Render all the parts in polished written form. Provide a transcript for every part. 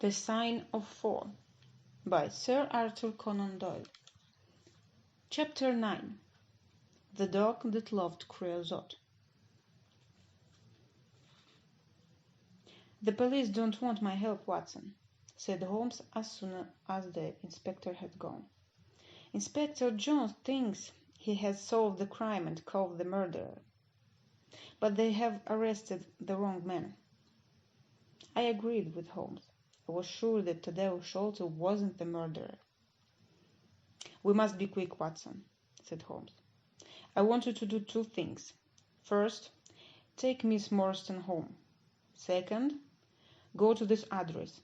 The Sign of 4 by Sir Arthur Conan Doyle. Chapter 9 The Dog That Loved Creosote. "The police don't want my help, Watson," said Holmes as soon as the inspector had gone. "Inspector Jones thinks he has solved the crime and caught the murderer. But they have arrested the wrong man." I agreed with Holmes. I was sure that Tadeo Sholto wasn't the murderer. "We must be quick, Watson," said Holmes. "I want you to do two things. First, take Miss Morstan home. Second, go to this address,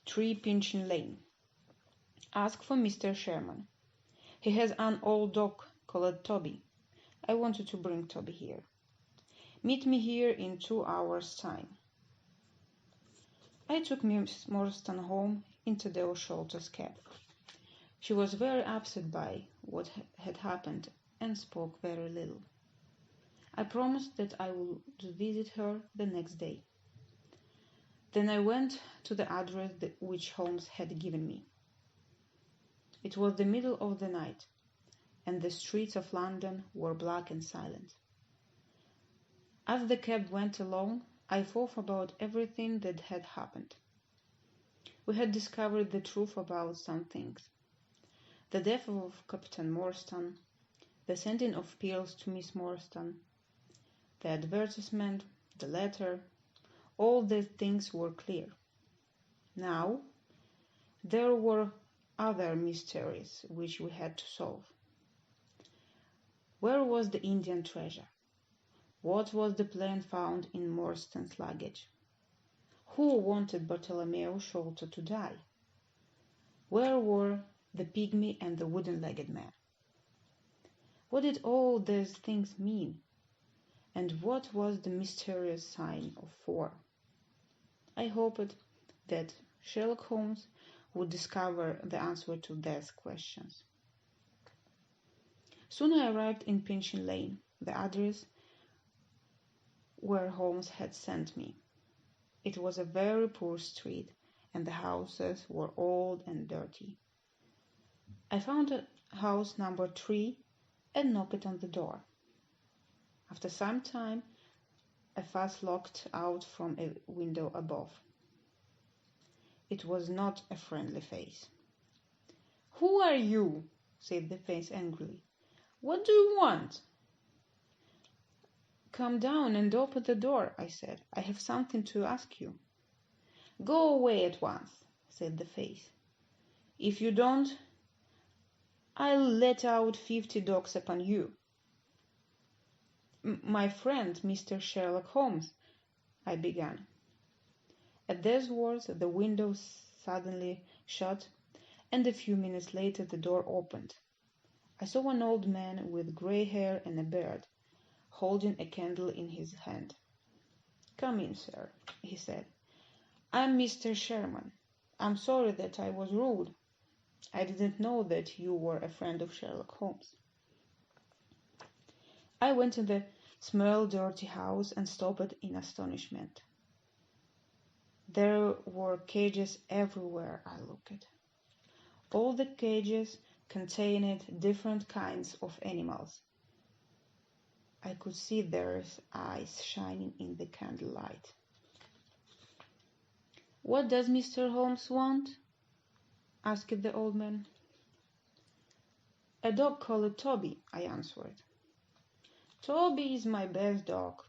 3 Pinchin Lane. Ask for Mr. Sherman. He has an old dog called Toby. I want you to bring Toby here. Meet me here in 2 hours' time." I took Miss Morstan home in Tadeo Sholto's cab. She was very upset by what had happened and spoke very little. I promised that I would visit her the next day. Then I went to the address which Holmes had given me. It was the middle of the night, and the streets of London were black and silent. As the cab went along, I thought about everything that had happened. We had discovered the truth about some things. The death of Captain Morstan, the sending of pills to Miss Morstan, the advertisement, the letter, all these things were clear. Now, there were other mysteries which we had to solve. Where was the Indian treasure? What was the plan found in Morstan's luggage? Who wanted Bartolomeo Sholto to die? Where were the pygmy and the wooden-legged man? What did all these things mean? And what was the mysterious sign of 4? I hoped that Sherlock Holmes would discover the answer to these questions. Soon I arrived in Pinchin Lane, the address where Holmes had sent me. It was a very poor street, and the houses were old and dirty. I found house number 3 and knocked on the door. After some time, a face looked out from a window above. It was not a friendly face. "Who are you?" said the face angrily. "What do you want?" "Come down and open the door," I said. "I have something to ask you." "Go away at once," said the face. "If you don't, I'll let out 50 dogs upon you." "My friend, Mr. Sherlock Holmes," I began. At these words the window suddenly shut, and a few minutes later the door opened. I saw an old man with grey hair and a beard, holding a candle in his hand. "Come in, sir," he said. "I'm Mr. Sherman. I'm sorry that I was rude. I didn't know that you were a friend of Sherlock Holmes." I went in the small, dirty house and stopped in astonishment. There were cages everywhere I looked. All the cages contained different kinds of animals. I could see their eyes shining in the candlelight. "What does Mr. Holmes want?" asked the old man. "A dog called Toby," I answered. "Toby is my best dog,"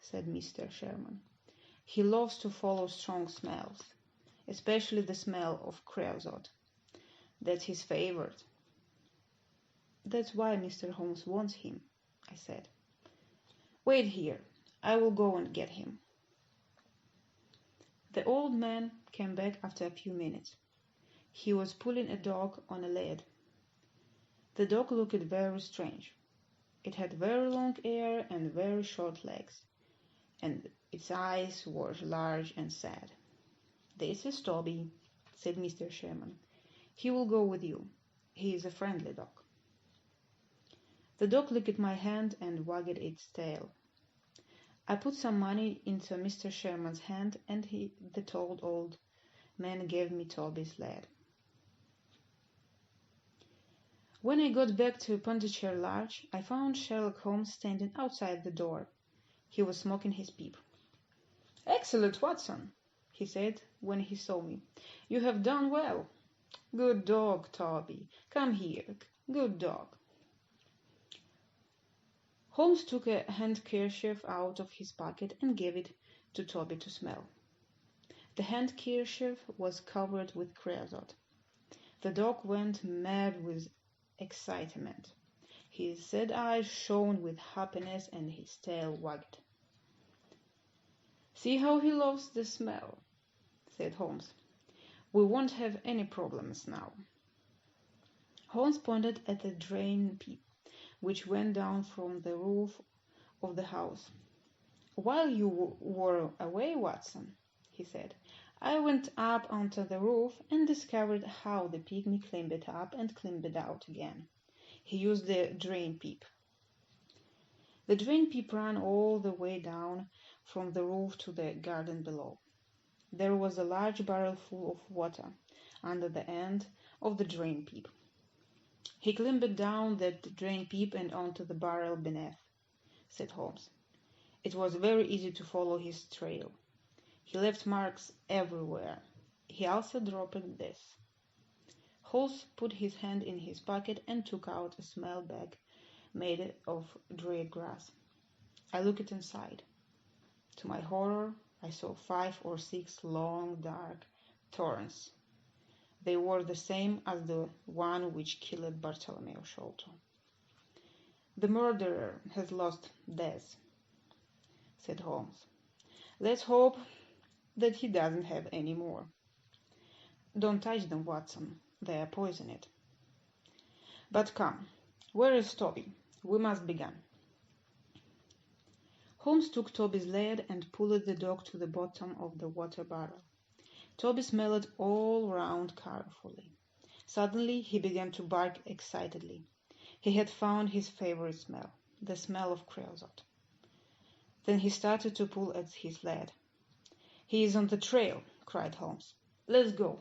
said Mr. Sherman. "He loves to follow strong smells, especially the smell of creosote. That's his favorite." "That's why Mr. Holmes wants him," I said. "Wait here. I will go and get him." The old man came back after a few minutes. He was pulling a dog on a lead. The dog looked very strange. It had very long hair and very short legs, and its eyes were large and sad. "This is Toby," said Mr. Sherman. "He will go with you. He is a friendly dog." The dog licked my hand and wagged its tail. I put some money into Mr. Sherman's hand, and the old Man gave me Tobys' lead. When I got back to Pondicherry Lodge, I found Sherlock Holmes standing outside the door. He was smoking his pipe. "Excellent, Watson," he said when he saw me. "You have done well. Good dog, Toby. Come here. Good dog." Holmes took a handkerchief out of his pocket and gave it to Toby to smell. The handkerchief was covered with creosote. The dog went mad with excitement. His sad eyes shone with happiness and his tail wagged. "See how he loves the smell," said Holmes. "We won't have any problems now." Holmes pointed at the drain pipe, which went down from the roof of the house. "While you were away, Watson," he said, "I went up onto the roof and discovered how the pygmy climbed up and climbed out again. He used the drain pipe." The drain pipe ran all the way down from the roof to the garden below. There was a large barrel full of water under the end of the drain pipe. "He climbed down that drain pipe and onto the barrel beneath," said Holmes. "It was very easy to follow his trail. He left marks everywhere. He also dropped this." Holmes put his hand in his pocket and took out a small bag made of dried grass. I looked inside. To my horror, I saw 5 or 6 long, dark thorns. They were the same as the one which killed Bartholomew Sholto. "The murderer has lost Des," said Holmes. "Let's hope that he doesn't have any more." "Don't touch them, Watson. They are poisoned." "But come, where is Toby? We must begin." Holmes took Toby's lead and pulled the dog to the bottom of the water barrel. Toby smelled all round carefully. Suddenly he began to bark excitedly. He had found his favorite smell, the smell of creosote. Then he started to pull at his lead. "He is on the trail," cried Holmes. "Let's go."